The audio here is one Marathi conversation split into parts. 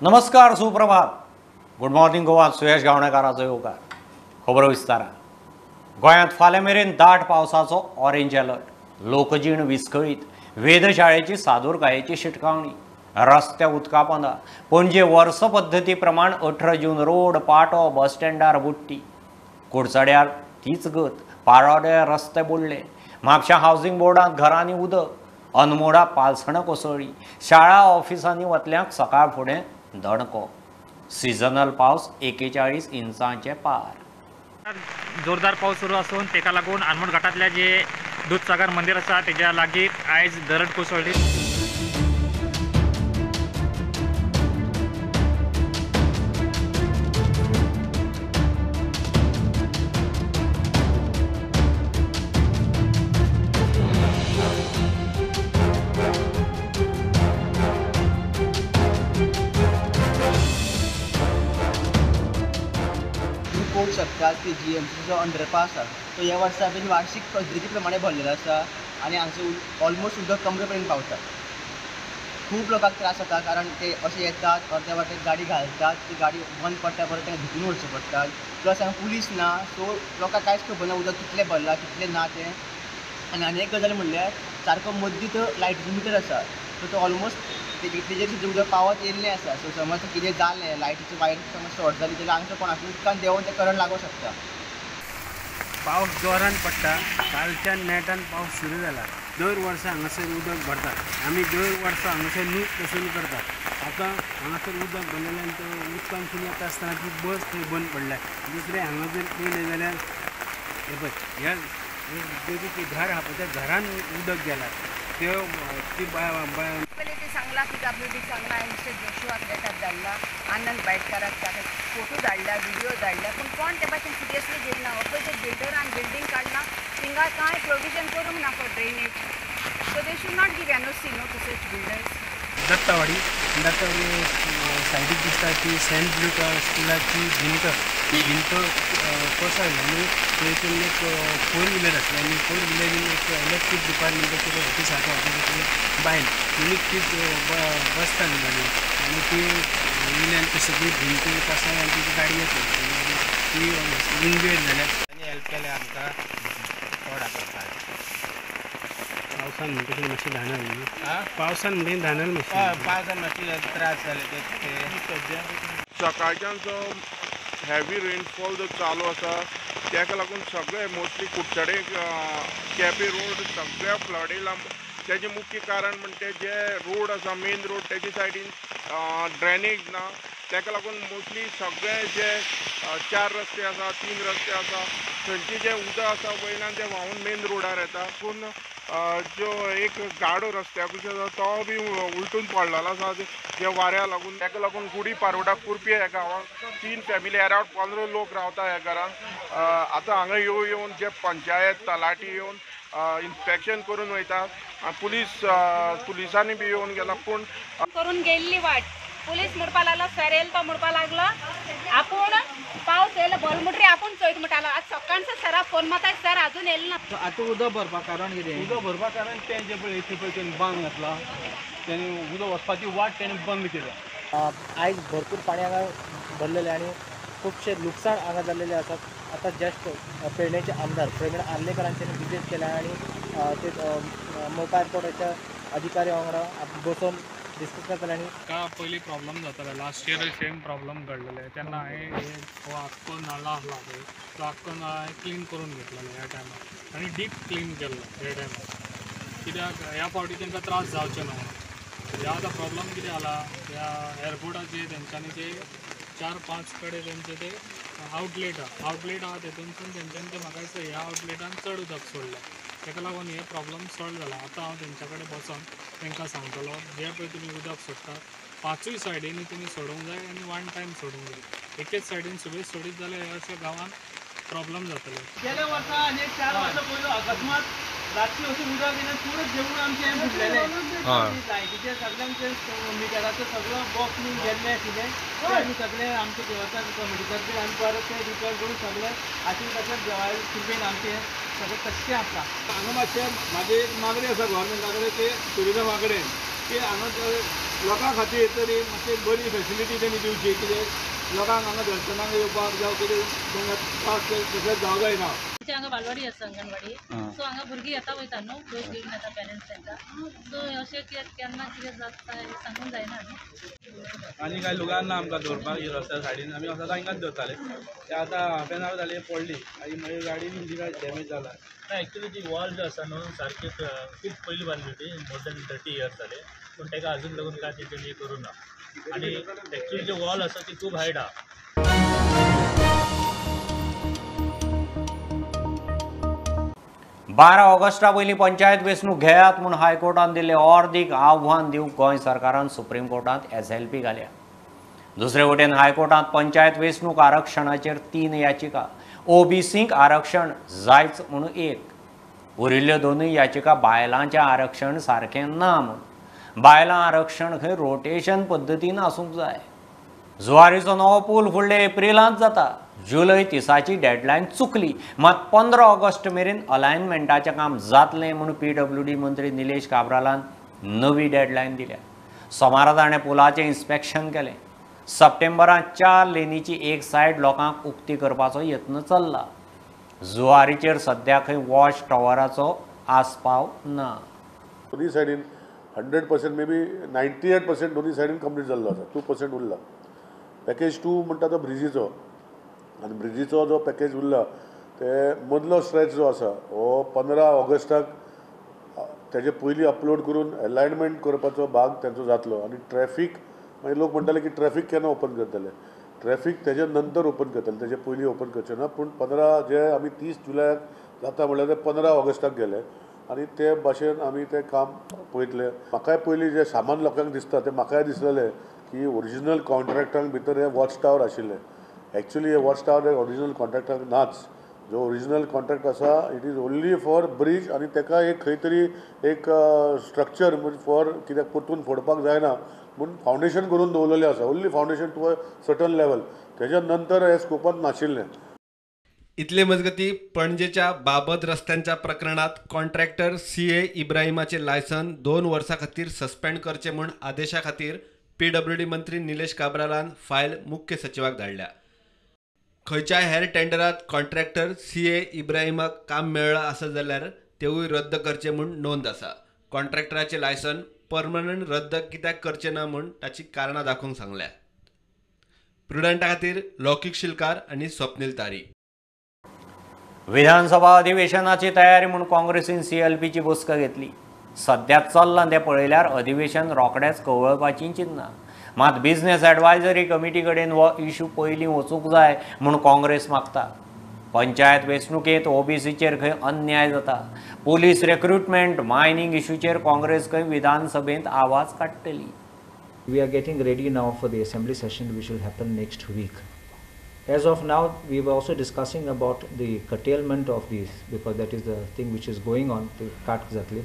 नमस्कार, सुप्रभात. Good morning Goa. सुयश गावणेकाराचो येवकार. खबरो विस्तारान. गोंयांत फाल्यां मेरेन दाट पावसाचो ऑरेंज अलर्ट. लोकजीण विस्कळीत. वेधशाळेची सादूरकायेची शिटकावणी. रस्ते उदका पोंदा. पणजे वर्स पद्दती प्रमाण 18 जून रोड, पाटो, बस स्टँडार बुट्टी. कुडचड्यार तीच गत. पाळोड्या रस्ते बुडले. म्हापशां हावसिंग बोर्डांत घरांनी उदक. अनमोडा पालसण कोसळ्ळी. शाळा ऑफिसांनी वतल्यांक सकाळ फुडें दणको. सिजनल पावस 41 इंचांचे पार. जोरदार पाऊस सुरू असून तेका लागून आनमोड घाटातल्या जे दूधसागर मंदिर आसा तेच्या लागीं आयज दरड कोसळ्ळी. पळोवंक शकतात की GMC जो अंडरपास आसा तो ह्या वर्सा बीन वार्षिक पद्दती प्रमाणे भरलेलो आसा आनी हांगासर ऑलमोस्ट उदक कमरे पर्यंत पावता. खूब लोकांक त्रास जाता कारण ते अशे येतात अर्द्या वाटेक गाडी घालतात, ती गाडी बंद पडटा परत तांकां भितून वचचें पडटा. प्लस हांगा पुलीस ना, सो लोकांक कांयच खबर ना उदक कितलें भरलां कितलें ना तें. आनी एक गजाल म्हणल्यार सारको मदींच लायटीचो मिटर आसा सो तो ऑलमोस्ट तेजेर सुद्दां उदक पावत येयल्लें आसा. सो समज कितें जालें लायटीची वायर समज शॉर्ट जाली जाल्यार हांगासर कोणाक उदकान देंवून तें करंट लागूंक शकता. पावस जोरान पडटा. कालच्यान नेटान पावस सुरू जाला. दर वर्सा हांगासर उदक भरतात. आमी दर वर्सा हांगासर न्यूज पसून करतात. आतां हांगासर उदक भरलेल्यान तो उदकांसून येता आसतना ती बस थंय बंद पडल्या. दुसरें हांगा जर पळयलें जाल्यार हे पळय ह्या ते घर आहा पळय त्या घरान उदक गेलां. पहले ते सांगला की WD सांगला मिस्टर जोशुआ देतात धाडला आनंद बायटकाराक फोटो धाडला व्हिडिओ धाडला पूण कोण ते भाशेन सिरियसली घेयना. पळय ते बिल्डरान बिल्डींग काडला थिंगा कांय प्रोविजन करूंक ना for drainage. So they should not give NOC no to such builders. Dattawadi सायडीक दिसता ती सेंट लूक स्कुलाची भिंत कोसळ्ळी आनी थंयसून एक 4 व्हिलर आसली आनी 4 व्हिलरीन एक इलेक्ट्रीक डिपार्टमेंटाचे ऑफिस आसा ऑफिसांतली बायल आनी ती बसताली गाडी आनी ती वयल्यान ती सगळी भिंत कोसळ्ळी आनी तिची गाडी येतली ती इंजुर्ड जाल्या. आनी हेल्प केलें आमकां थोडा करता. पावसान म्हणटकीर मातशी धानल न्ही. पावसान म्हणटकीर धानल मातशी. पावसान मातशी त्रास जाले ते सकाळच्यान जो हेवी रेनफॉल जो चालू आसा ताका लागून सगळे मोस्टली कुडचडे केपें रोड सगळ्या फ्लड येयला. तेजें मुख्य कारण म्हणटे जे रोड आसा मेन रोड तेजे सायडीन ड्रेनेज ना. ताका लागून मोस्टली सगळे जे 4 रस्ते आसा 3 रस्ते आसा थंयचे जे उदक आसा वयल्यान ते व्हांवून मेन रोडार येता. पूण जो एक गाडो रस्त्याकूच आसा तो बी उलटून पडलेलो आसा जे वाऱ्या लागून. ताका लागून गुडी पारोडा कुरपी ह्या गांवांत 3 फॅमिली अरावंड 15 लोक रावता ह्या घरान. आतां हांगा येवन जे पंचायत तलाटी येवन इन्स्पेक्शन करून वयता. पुलिसांनी बी येवन गेला पूण करून गेल्ली वाट पुलीस मुडपा लागलो फेरेल तो मुडपा लागलो. आपूण पावस येयलो बोल म्हणटरी आपूण चोयत म्हणटालो. आज सकाळचो सरा फोन मारता सर अजून येयलो ना. आतां उदक भरपा कारण कितें? उदक भरपा कारण तें जे पळय थंय पळय तेणी बांद घातला तेणी उदक वचपाची वाट तेणी बंद केल्या. आयज भरपूर पाणी हांगा भरलेलें आनी खुबशे लुकसाण हांगा जाल्लेले आसात. आतां जस्ट पेडणेचे आमदार प्रवीण आर्लेकरांच्यांनी विजीट केल्या आनी ते मोपा एअरपोर्टाच्या अधिकारी वांगडा बसून डिस्कस करताले. आनी का पयलीं प्रॉब्लम जाताले. लास्ट इयर सेम प्रॉब्लम घडलेले तेन्ना हांवें हो आख्खो नाला आसला पळय तो आख्खो नाला क्लीन करून घेतलेलो ह्या टायमार आनी डीप क्लीन केल्लो ह्या टायमार. कित्याक ह्या फावटी तांकां त्रास जावचे ना. ह्या आतां प्रॉब्लम कितें जाला ह्या एअरपोर्टाचे तेंच्यांनी ते 4-5 कडेन तेंचे ते आवटलेट आहा तेतूनसून तेंच्यांनी ते म्हाका दिसता ह्या आवटलेटान चड उदक सोडलें. ताका लागून हे प्रॉब्लम सॉल्व जाला. आतां हांव तेंच्या कडेन बसून तांकां सांगतलो जे पळय तुमी उदक सोडटात 5य सायडींनी तुमी सोडूंक जाय आनी वन टायम सोडूंक जाय. एकेच सायडीन सगळीं सोडीत जाल्यार हे अशें गांवांत प्रॉब्लम जातले. गेल्या वर्सा आनी 4 वर्सां पयलीं अकस्मात रातची अशें उदक येयलें पूर्ण जेवण आमचें बुडलेलें. लायटीचें सगळ्यांचें मिटराचें सगळो बॉक्स बीन गेल्लें आशिल्लें तें आमी सगळें आमचे देवस्थान कमिटीतर्फे आमी परत तें रिपेर करून सगळें आशिल्लें तशेंच देवाळे कृपेन आमचें सगळें कशें आसा. हांगा मातशें म्हाजी एक मागणी आसा गव्हर्मेंटा कडेन की टुरिजमा कडेन की हांगा लोकां खातीर तरी मातशी बरी फेसिलिटी तेणी दिवची कितें लोकांक हांगा दर्शनाक येवपाक जावं कितें त्रास तशें जावं जायना. हांगा बालवाडी आसा अंगणवाडी सो हांगा भुरगीं येता वयता न्हू डोस घेवन येता पेरंट्स तांकां सो अशें केन्ना कितें जाता हें सांगूंक जायना न्हू. आनी कांय लोकांना आमकां दवरपाक रस्त्या सायडीन आमी वचता हिंगाच दवरताले ते आतां हाफ एन आवर जाले पडली आनी मागीर गाडी बी काय डॅमेज जाला. ना एक्चुली ती वॉल जो आसा न्हू सारकी खूब पयली बांदली ती मोर दॅन 30 इयर्स जाले पूण ताका अजून लागून काय तेणी करूं ना आनी एक्चुली जी वॉल आसा ती खूब हायट आहा. 12 ऑगस्टा पयलीं पंचायत वेंचणूक घेयात म्हूण हायकोर्टान दिल्लें अर्दीक आव्हान दिवंक गोंय सरकारान सुप्रीम कोर्टांत SLP घाल्या. दुसरे वटेन हायकोर्टांत पंचायत वेंचणूक आरक्षणाचेर 3 याचिका, OBCंक आरक्षण जायच म्हणून 1, उरिल्ल्यो 2 याचिका बायलांचें आरक्षण सारकें ना म्हूण. बायलां आरक्षण खंय रोटेशन पद्दतीन आसूंक जाय. जुवारीचो नवो पूल फुडल्या एप्रिलांत जाता. जुलय 30ची डेडलायन चुकली, मात 15 ऑगस्ट मेरेन अलायनमेंटाचें काम जातलें म्हूण PWD मंत्री निलेश काब्रालान नवी डेडलायन दिल्या. सोमारा ताणें पुलाचें इन्स्पेक्शन केलें. सप्टेंबरांत 4 लेनीची एक सायड लोकांक उक्ती करपाचो यत्न चल्ला. जुवारीचेर सद्या खंय वॉच टॉवराचो आस्पाव ना. दोनी सायडीन 100% मे बी 98% दोनी सायडीन कंप्लीट जाल्लो आसा. 2% उरला. पॅकेज 2 म्हणटा तो ब्रिजीचो आनी ब्रिजीचो जो पॅकेज उरला ते मदलो स्ट्रेच जो आसा हो 15 ऑगस्टाक तेजे पयलीं अपलोड करून अलायनमेंट करपाचो भाग तेंचो जातलो आनी ट्रॅफीक मागीर लोक म्हणटाले की ट्रॅफीक केन्ना ओपन करतले. ट्रॅफीक तेजे नंतर ओपन करतले, तेजे पयलीं ओपन करचे ना. पूण 15 जे आमी 30 जुलयाक जाता म्हणल्यार ते 15 ऑगस्टाक गेले आनी ते भाशेन आमी तें काम पळयतले. म्हाकाय पयलीं जे सामान लोकांक दिसता ते म्हाकाय दिसलेले की ओरिजिनल कॉन्ट्रॅक्टांक भितर हे वॉच टावर आशिल्ले. एक्चुअली हे वॉच टावर ओरिजिनल कॉन्ट्रॅक्टाक नाच. जो ओरिजिनल कॉन्ट्रॅक्ट आसा it is only for bridge आनी ताका एक खंय तरी एक स्ट्रक्चर म्हणजे फॉर कित्याक परतून फोडपाक जायना म्हणून फावंडेशन करून दवरलेलें आसा. Only foundation to a certain level. तेज्या नंतर हे स्कोपांत नाशिल्लें. इतले मजगती पणजेच्या बाबत रस्त्यांच्या प्रकरणात कॉन्ट्रॅक्टर CA इब्राहिमाचे लायसन 2 वर्सां खातीर सस्पेंड करचे म्हूण आदेशा खातीर PWD मंत्री निलेश काब्रालान फायल मुख्य सचिवाक धाडल्या. खंयच्याय हेर टेंडरात कॉन्ट्रॅक्टर CA इब्राहिमाक काम मेळ्ळां आसा जाल्यार तेवूय रद्द करचे म्हूण नोंद आसा. कॉन्ट्रॅक्टराचें लायसन परमनंट रद्द कित्याक करचें ना म्हूण ताची कारणां दाखोवंक सांगल्या. प्रुडंटा खातीर लौकीक शिलकार आनी स्वप्नील तारी. विधानसभा अधिवेशनाची तयारी म्हूण काँग्रेसीन CLPची बसका घेतली. सद्या चल्लां तें पळयल्यार अधिवेशन रोखडेंच कवळपाचीं चिन्नां. मात बिझनेस एडवायझरी कमिटी कडेन हो इशू पयलीं वचूंक जाय म्हूण काँग्रेस मागता. पंचायत वेंचणुकेंत OBCचेर खंय अन्याय जाता. पुलीस रिक्रुटमेंट मायनिंग इशूचेर काँग्रेस खंय विधानसभेंत आवाज काडटली. We are getting ready now for the assembly session which will happen next week. As of now, we were also discussing about the curtailment of these because that is the thing which is going on, the cut exactly.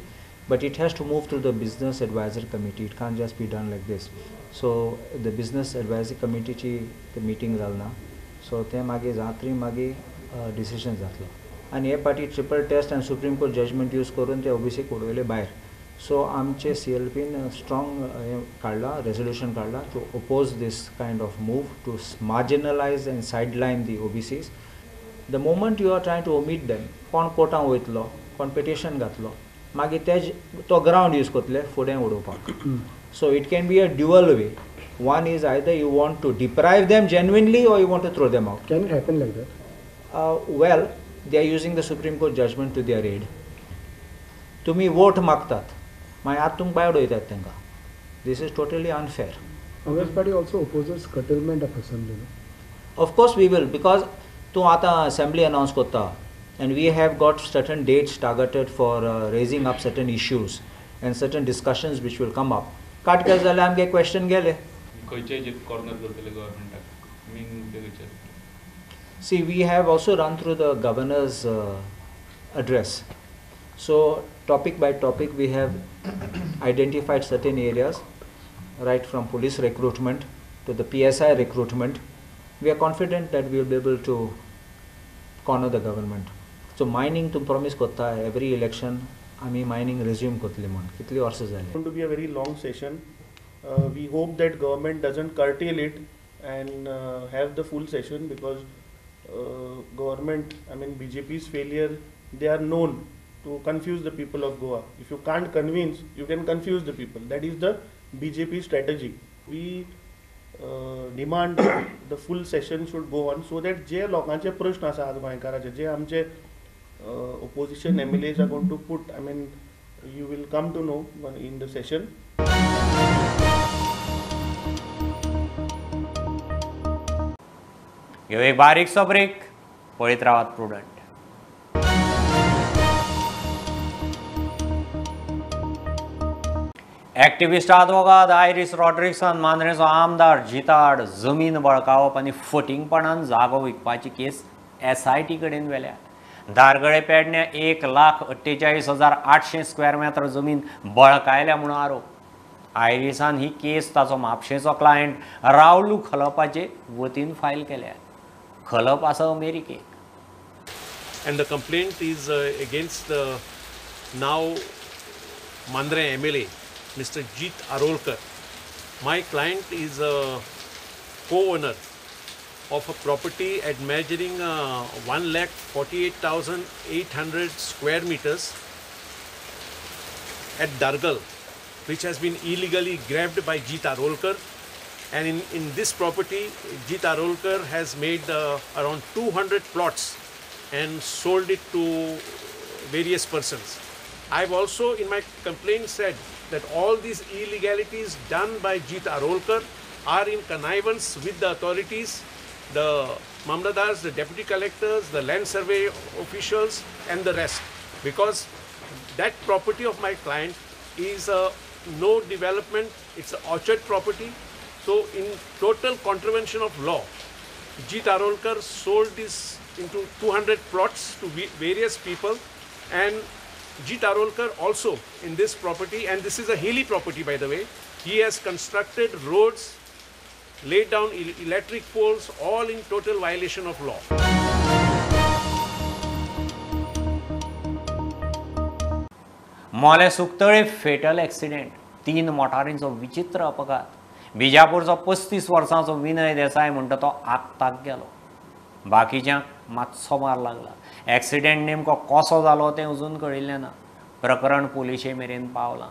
But it has to move through the business advisory committee. It can't just be done like this. So the business advisory committee ची the meeting जालना. So ते मागे जात्री मागे decision जातलो. आणि हे पाटी ट्रिपल टेस्ट आणि सुप्रीम कोर्ट जजमेंट यूज करून ते OBC उडवले भायर. सो आमचे CLPन स्ट्रॉंग काढला रेझोल्युशन काढला to oppose this kind of move to marginalize and sideline the OBCs. The moment you are trying to omit them कोण कोर्टांत वयतलो कोण पिटिशन घातलो मागीर ते तो ग्राउंड यूज करतले फुडें उडोवपाक. So it can be a dual way. One is either you want to deprive them genuinely or you want to throw them out. Can it happen like that? Well, they are using the Supreme Court judgment to their aid. तुम्ही वोट मागतात मागीर आतां तुमकां भायर उडयतात तांकां. This is totally unfair. Congress party also opposes curtailment of assembly. No? Of course we will because तूं आतां assembly announce करता and we have got certain dates targeted for raising up certain issues and certain discussions which will come up. काट केले जाल्यार आमगे क्वेश्चन गेले. खंयचे कॉर्नर करतले गव्हर्नमेंटाक मेन ते विचार. See, we have also run through the governor's address. So, topic by topic, we have identified certain areas, right from police recruitment to the PSI recruitment. We are confident that we will be able to corner the government. So, mining to promise kotta every election, आमी mining resume कोतले म्हण कितली वर्सां जाली. Going to be a very long session. we hope that government doesn't curtail it and have the full session, because government, I mean BJP's failure, they are known to confuse the people of Goa. If you can't convince, you can confuse the people. That is the BJP strategy. We demand the full session should go on, so that जे लोकांचे प्रश्न आसा आज गोंयकाराचे, जे आमचे opposition MLAs are going to put, I mean you will come to know in the session. घेऊ एक बारीकसो ब्रेक, पळयत रावात प्रुडंट. ॲक्टिव्हिस्ट आदवोगाद आयरिस रॉड्रिक्सन मांद्रेचो आमदार जिताड जमीन बळकावप आनी फटींगपणान जागो विकपाची केस SIT कडेन व्हेल्या. दारगळे पेडण्या 1,48,800 स्क्वेअर मीटर जमीन बळकायल्या म्हणून आरोप. आयरिसान ही केस ताचो म्हापशेचो क्लायंट रावलू खलपाचे वतीन फायल केल्या. खलप आसा अमेरिकेक. And the complaint is against the now Mandre MLA, Mr. Jeet Arolkar. My client is a co-owner of a property at measuring 1,48,800 square meters at Dargal, which has been illegally grabbed by Jeet Arolkar. And in this property, Jeet Arolkar has made around 200 plots and sold it to various persons. I've also in my complaint said that all these illegalities done by Jeet Arolkar are in connivance with the authorities, the Mamladars, the deputy collectors, the land survey officials and the rest, because that property of my client is no development, it's an orchard property. So in total contravention of law, Jeet Arolkar sold this into 200 plots to various people, and Jeet Arolkar also in this property, and this is a hilly property by the way, he has constructed roads, laid down electric poles, all in total violation of law. मोले सुक्तळे फेटल ॲक्सिडेंट. 3 मोटारींचो विचित्र अपघात. बिजापूरचो 35 वर्सांचो विनय देसाय म्हणटा तो आगताक गेलो. बाकीच्यांक मातसो मार लागला. ॲक्सिडेंट नेमको कसो जालो तें अजून कळिल्लें ना. प्रकरण पुलिशे मेरेन पावलां.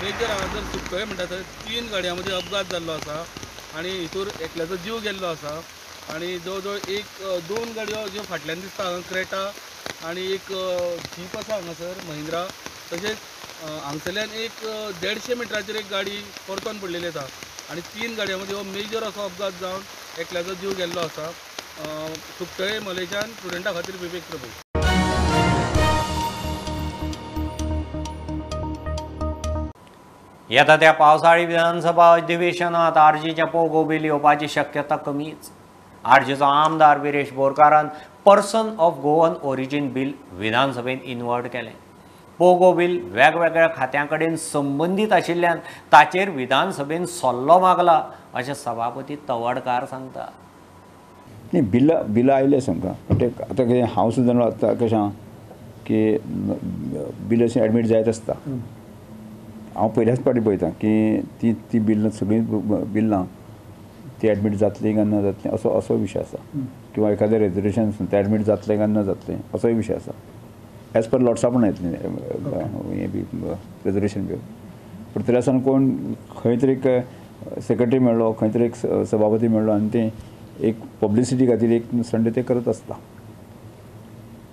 मेजर हांगासर सुक्तळे म्हणटा थंय 3 गाडयांमध्ये अपघात जाल्लो आसा आनी हितूर एकल्याचो जीव गेल्लो आसा. आनी जवळ जवळ 2 गाडयो ज्यो फाटल्यान दिसता हांगा क्रेटा आनी एक जीप आसा हांगासर महिंद्रा. तशेंच हांगसरल्यान 150 मिटराचेर एक गाडी परतून पडलेली आसा आनी 3 गाडयां मदीं हो मेजर असो अपघात जावन एकल्याचो जीव गेल्लो आसा. सुक्तळे मलेच्यान स्टुडंटा खातीर विवेक प्रभू. येता त्या पावसाळी विधानसभा अधिवेशनात आरजीच्या पोगो बिल येवपाची शक्यता कमीच. आरजीचो आमदार बिरेश बोरकारान person of Goan origin bill विधानसभेत इन्वर्ट केलें. पोगो बिल वेगवेगळ्या खात्यां कडेन संबंदीत आशिल्ल्यान ताचेर विधानसभेन सल्लो मागला अशें सभापती तवडकार सांगता. बिल आयले आमकां आतां कितें हांव सुद्दां आतां कशें आहा की बिल अशें एडमीट जायत आसता. हांव पयल्याच फावटी पळयतां की ती बिल सगळीं बिल्लां ती एडमीट जातली काय ना जातली असो विशय आसा. किंवा एखादें रेजोल्युशन तें एडमीट जातलें काय ना जातलें असोय विशय आसा. एज पर लॉट्सा पण येतलें हें बी रेजोल्युशन बी. पूण तरी आसतना कोण खंय तरी एक सेक्रेटरी मेळ्ळो, खंय तरी एक सभापती मेळ्ळो आनी तें एक पब्लिसिटी खातीर एक संडे ते करत आसता.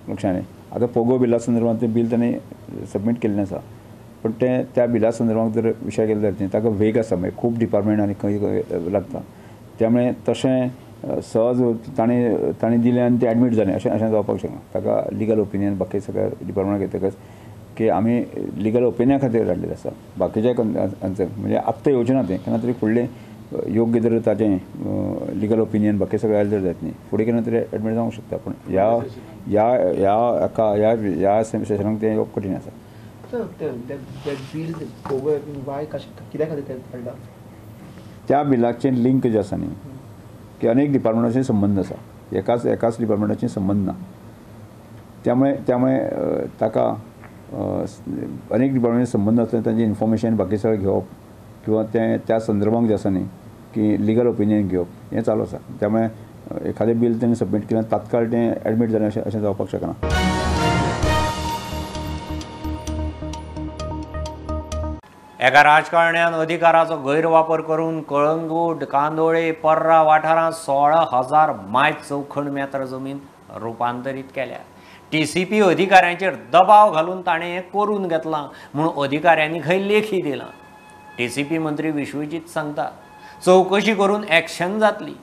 लक्षांत आतां पोगो बिला संदर्भांत तें बिल ताणें सबमीट केल्लें आसा. पण तें त्या बिला संदर्भांत जर विशय केलो जाल्यार ताका वेग आसा. मागीर खूब डिपार्टमेंट आनी खंय लागता. त्यामुळे तशें सहज ताणें दिलें आनी तें एडमीट जालें अशें जावपाक शकना. ताका लिगल ओपिनियन बाकी सगळ्या डिपार्टमेंटाक येतकच की आमी लिगल ओपिनियना खातीर धाडलेलें आसा. बाकीच्या म्हणजे आत्तां येवचें ना तें केन्ना तरी फुडलें योग्य जर ताचें लिगल ओपिनियन बाकी सगळें आयलें जाल्यार जायत न्ही. फुडें केन्ना तरी एडमीट जावंक शकता. पूण ह्या सेशनाक तें येवप कठीण आसा. बिल कित्या खातीर धाडला? त्या बिलाचे लिंक जे आसा न्ही की अनेक डिपार्टमेंटाचे संबंध आसा, एकाच डिपार्टमेंटाचे संबंध ना. त्यामुळे ताका अनेक डिपार्टमेंटाचे संबंध आसले तांचे इन्फॉर्मेशन बाकी सगळें घेवप किंवा त्या संदर्भांत जे आसा न्ही की लिगल ओपिनियन घेवप हें चालू आसा. त्यामुळे एखादें बील तेणें सबमीट केलें तात्काळ तें एडमीट जालें अशें जावपाक शकना. एका राजकारण्यान अधिकाराचो गैरवापर करून कळंगूट, कांदोळे, पर्रा वाठारांत 16,000 मायज चौखण मेत्र जमीन रुपांतरीत केल्या. TCP अधिकाऱ्यांचेर दबाव घालून ताणें हें करून घेतलां म्हूण अधिकाऱ्यांनी खंय लेखी दिलां. TCP मंत्री विश्वजीत सांगता चवकशी करून एक्शन जातली.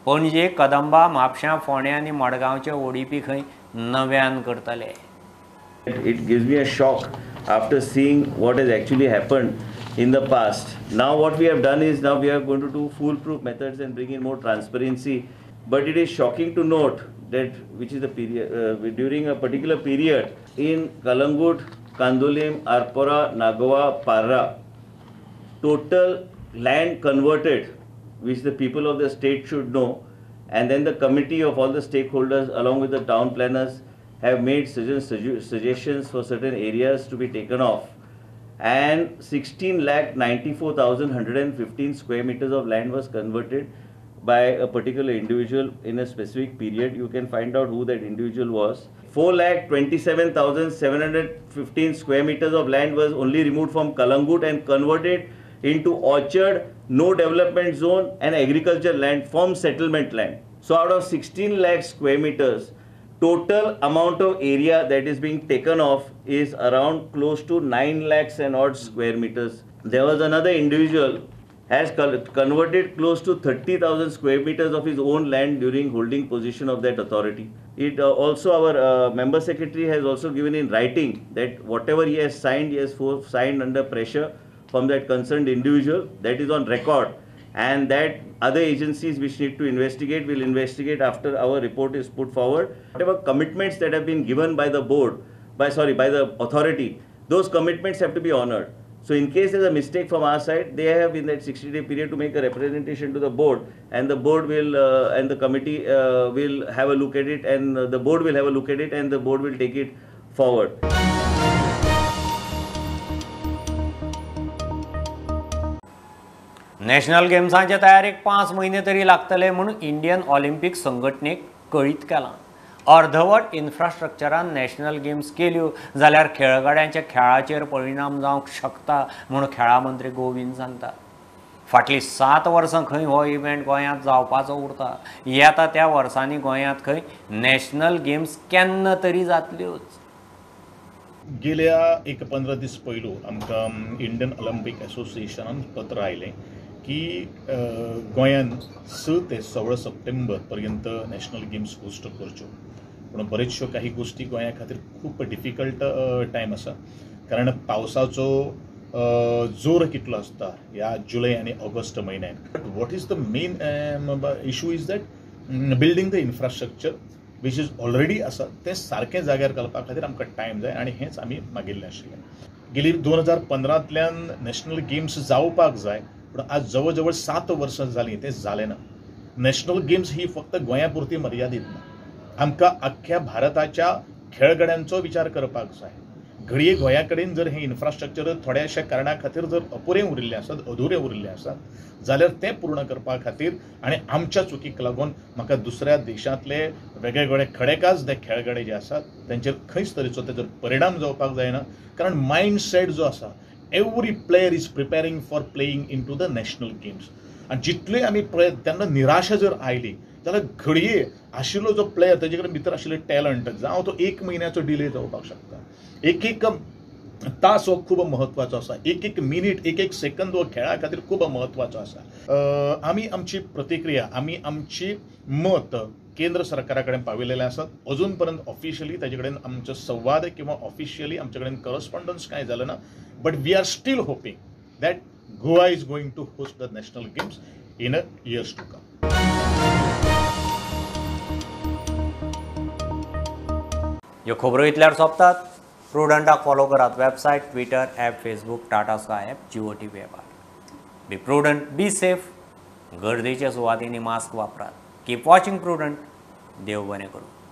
पणजे, कदंबा, म्हापशां, फोंडे आनी मडगांवचे ODP खंय नव्यान करतले. It gives me a shock after seeing what has actually happened in the past. Now what we have done is now we are going to do foolproof methods and bring in more transparency. But it is shocking to note that which is the period during a particular period in Kalangut, Kandolim, Arpora, Nagawa, Parra, total land converted, which the people of the state should know, and then the committee of all the stakeholders along with the town planners have made suggestions for certain areas to be taken off, and 16,94,115 square meters of land was converted by a particular individual in a specific period. You can find out who that individual was. 4,27,715 square meters of land was only removed from Kalangut and converted into orchard, no development zone and agriculture land from settlement land. So out of 16 lakh square meters, total amount of area that is being taken off is around close to 9 lakhs and odd square meters. There was another individual has converted close to 30,000 square meters of his own land during holding position of that authority. It also our member secretary has also given in writing that whatever he has signed, he has signed under pressure from that concerned individual. That is on record, and that other agencies which need to investigate will investigate after our report is put forward. Whatever commitments that have been given by the board, by the authority, those commitments have to be honored. So in case there's a mistake from our side, they have in that 60-day period to make a representation to the board, and the board will and the committee will have a look at it, and the board will have a look at it, and the board will take it forward. National गेम्सांच्या तयारेक 5 महिने तरी लागतले म्हणून इंडियन ऑलिंपिक संघटनेक कळीत केलां. अर्धवट इन्फ्रास्ट्रक्चरान नॅशनल गेम्स केल्यो जाल्यार खेळगड्यांच्या खेळाचेर परिणाम जावंक शकता म्हणून खेळा मंत्री गोविंद सांगता. फाटलीं 7 वर्सां खंय हो इव्हेंट गोंयांत जावपाचो उरता. येता त्या वर्सांनी गोंयांत खंय नॅशनल गेम्स केन्ना तरी जातल्योच. गेल्या 15 दीस पयलू आमकां इंडियन ऑलिंपिक एसोसिएशनान पत्र आयलें की गोंयांत 6 ते 16 सप्टेंबर पर्यंत नॅशनल गेम्स होस्ट करच्यो. पूण बरेचश्यो काही गोष्टी गोंया खातीर खूब डिफिकल्ट टायम आसा, कारण पावसाचो जोर कितलो आसता ह्या जुलय आनी ऑगस्ट म्हयन्यात. What is the main issue is that building the infrastructure which is already आसा तें सारकें जाग्यार घालपा खातीर आमकां टायम जाय, आनी हेंच आमी मागिल्लें आशिल्लें. गेली 2015तल्यान नॅशनल गेम्स जावपाक जाय, पूण आज जवळ जवळ 7 वर्सां जालीं तें जालें ना. नॅशनल गेम्स ही फक्त गोंया पुरती मर्यादीत ना. आमकां अख्ख्या भारताच्या खेळगड्यांचो विचार करपाक जाय. घडये गोंया कडेन जर हें इन्फ्रास्ट्रक्चर थोड्याशा कारणां खातीर जर अपुरें उरिल्लें आसत, अधुरें उरिल्लें आसत, जाल्यार तें पूर्ण करपा खातीर आनी आमच्या चुकीक लागून म्हाका दुसऱ्या देशांतले वेगवेगळे खडेकाज जे खेळगडे जे आसात तेंचेर खंयच तरेचो तेजो परिणाम जावपाक जायना. कारण मायंडसेट जो आसा, every player is preparing for playing into the national games. आनी जितले आमी पळयत तेन्ना निराशा जर आयली जाल्यार घडये आशिल्लो जो प्लेयर तेजे कडेन भितर आशिल्ले टॅलंट जावं तो 1 म्हयन्याचो डिले जावपाक शकता. एक तास हो खूब म्हत्वाचो आसा, एक मिनीट, एक सेकंद हो खेळा खातीर खूब म्हत्वाचो आसा. आमी आमची प्रतिक्रिया, आमी आमची मत केंद्र सरकारा कडेन पाविल्लें आसात. अजून पर्यंत ऑफिशियली ताजे कडेन आमचो संवाद किंवा ऑफिशियली आमचे कडेन करस्पॉन्डन्स कांय जालें ना. But we are still hoping that Goa is going to host the national games in years to come. ह्यो खबरो इतल्यार सोंपतात. प्रुडंटाक फॉलो करात. Website, Twitter, app, Facebook, Tata Sky app, Jio TV app. Be prudent, be safe. गर्देच्या सुवातींनी मास्क वापरात. Keep watching prudent. देव बरें करूं.